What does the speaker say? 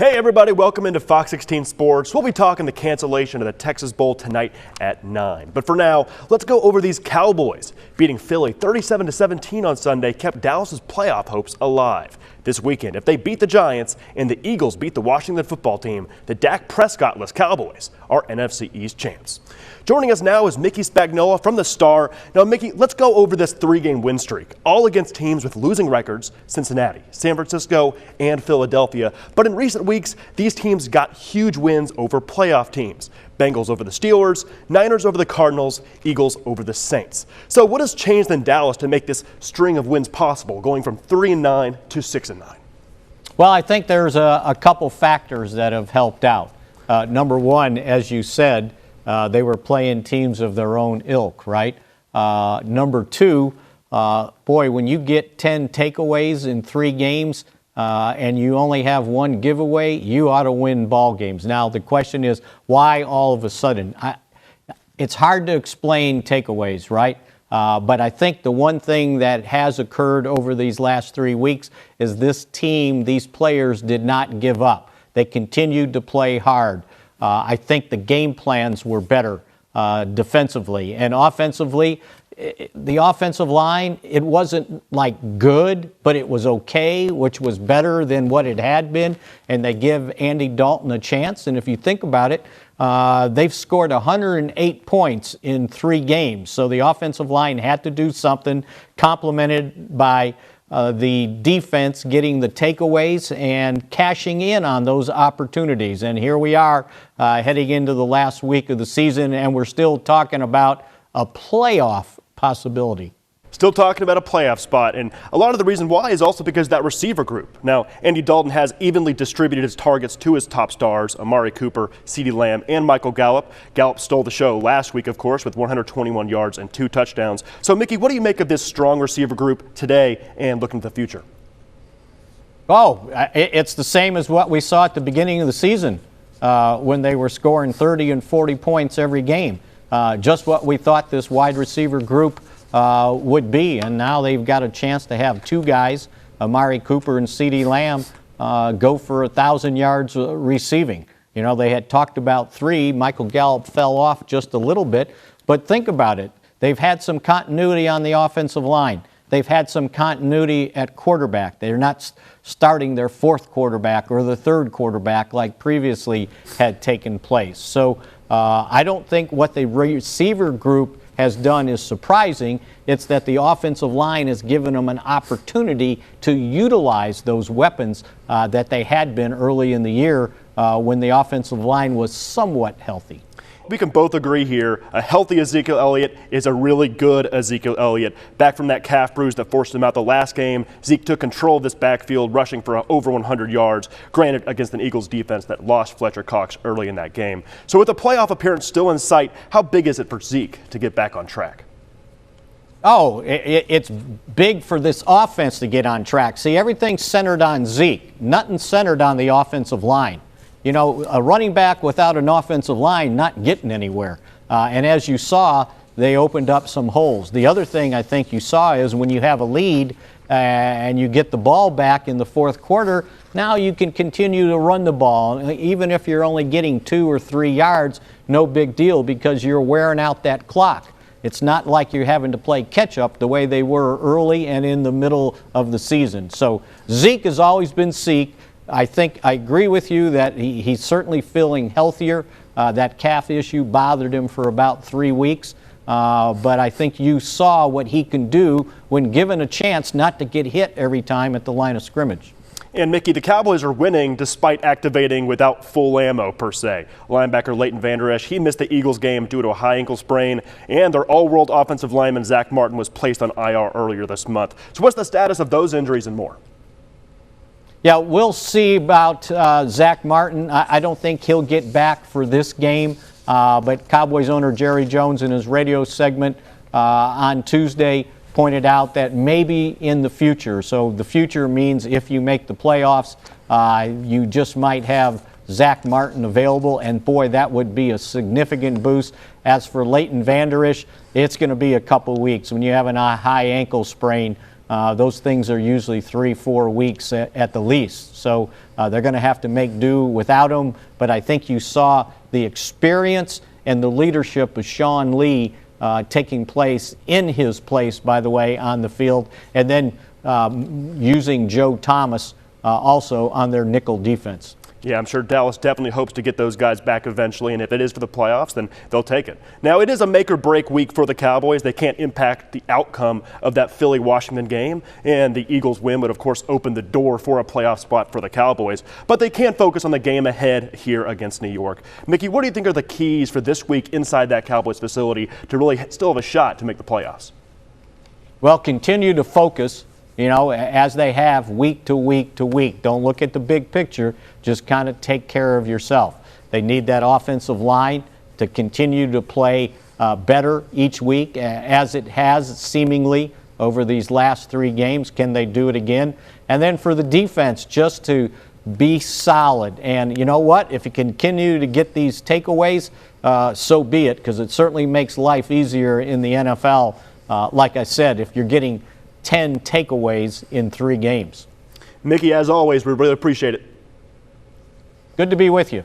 Hey everybody, welcome into Fox 16 Sports. We'll be talking the cancellation of the Texas Bowl tonight at 9. But for now, let's go over these Cowboys. Beating Philly 37-17 on Sunday kept Dallas's playoff hopes alive. This weekend, if they beat the Giants and the Eagles beat the Washington football team, the Dak Prescott-less Cowboys are NFC East champs. Joining us now is Mickey Spagnola from the Star. Now, Mickey, let's go over this three-game win streak, all against teams with losing records: Cincinnati, San Francisco, and Philadelphia. But in recent weeks, these teams got huge wins over playoff teams. Bengals over the Steelers, Niners over the Cardinals, Eagles over the Saints. So what has changed in Dallas to make this string of wins possible, going from 3-9 to 6-9? Well, I think there's a couple factors that have helped out. Number one, as you said, they were playing teams of their own ilk, right? Number two, boy, when you get 10 takeaways in 3 games and you only have 1 giveaway, you ought to win ball games. Now, the question is, why all of a sudden? It's hard to explain takeaways, right? But I think the one thing that has occurred over these last 3 weeks is this team, these players did not give up. They continued to play hard. I think the game plans were better defensively. And offensively, the offensive line, it wasn't like good, but it was okay, which was better than what it had been. And they give Andy Dalton a chance. And if you think about it, they've scored 108 points in 3 games. So the offensive line had to do something, complemented by the defense getting the takeaways and cashing in on those opportunities. And here we are heading into the last week of the season, and we're still talking about a playoff possibility. Still talking about a playoff spot, and a lot of the reason why is also because of that receiver group. Now, Andy Dalton has evenly distributed his targets to his top stars, Amari Cooper, CeeDee Lamb, and Michael Gallup. Gallup stole the show last week, of course, with 121 yards and 2 touchdowns. So, Mickey, what do you make of this strong receiver group today and looking to the future? Oh, it's the same as what we saw at the beginning of the season when they were scoring 30 and 40 points every game. Just what we thought this wide receiver group would be, and now they've got a chance to have 2 guys, Amari Cooper and CeeDee Lamb, go for 1,000 yards receiving. You know, they had talked about 3. Michael Gallup fell off just a little bit, but think about it. They've had some continuity on the offensive line. They've had some continuity at quarterback. They're not starting their 4th quarterback or the 3rd quarterback like previously had taken place. So I don't think what the receiver group has done is surprising. It's that the offensive line has given them an opportunity to utilize those weapons that they had been early in the year when the offensive line was somewhat healthy. We can both agree here, a healthy Ezekiel Elliott is a really good Ezekiel Elliott. Back from that calf bruise that forced him out the last game, Zeke took control of this backfield, rushing for over 100 yards, granted against an Eagles defense that lost Fletcher Cox early in that game. So with the playoff appearance still in sight, how big is it for Zeke to get back on track? Oh, it's big for this offense to get on track. See, everything's centered on Zeke, nothing centered on the offensive line. You know, a running back without an offensive line not getting anywhere. And as you saw, they opened up some holes. The other thing I think you saw is when you have a lead and you get the ball back in the 4th quarter, now you can continue to run the ball. Even if you're only getting 2 or 3 yards, no big deal because you're wearing out that clock. It's not like you're having to play catch-up the way they were early and in the middle of the season. So Zeke has always been Zeke. I think I agree with you that he's certainly feeling healthier. That calf issue bothered him for about 3 weeks. But I think you saw what he can do when given a chance not to get hit every time at the line of scrimmage. And, Mickey, the Cowboys are winning despite activating without full ammo, per se. Linebacker Leighton Vander Esch, he missed the Eagles game due to a high ankle sprain, and their all-world offensive lineman Zach Martin was placed on IR earlier this month. So what's the status of those injuries and more? Yeah, we'll see about Zach Martin. I don't think he'll get back for this game, but Cowboys owner Jerry Jones in his radio segment on Tuesday pointed out that maybe in the future, so the future means if you make the playoffs, you just might have Zach Martin available, and boy, that would be a significant boost. As for Leighton Vander Esch, it's going to be a couple weeks. When you have a high ankle sprain, those things are usually 3-4 weeks at the least. So they're going to have to make do without him. But I think you saw the experience and the leadership of Sean Lee taking place in his place, by the way, on the field, and then using Joe Thomas also on their nickel defense. Yeah, I'm sure Dallas definitely hopes to get those guys back eventually, and if it is for the playoffs, then they'll take it. Now, it is a make-or-break week for the Cowboys. They can't impact the outcome of that Philly-Washington game, and the Eagles' win would, of course, open the door for a playoff spot for the Cowboys. But they can focus on the game ahead here against New York. Mickey, what do you think are the keys for this week inside that Cowboys facility to really still have a shot to make the playoffs? Well, continue to focus, as they have week to week to week. Don't look at the big picture. Just kind of take care of yourself. They need that offensive line to continue to play better each week, as it has seemingly over these last 3 games. Can they do it again? And then for the defense, just to be solid. And you know what? If you continue to get these takeaways, so be it, because it certainly makes life easier in the NFL. Like I said, if you're getting 10 takeaways in 3 games. Mickey, as always, we really appreciate it. Good to be with you.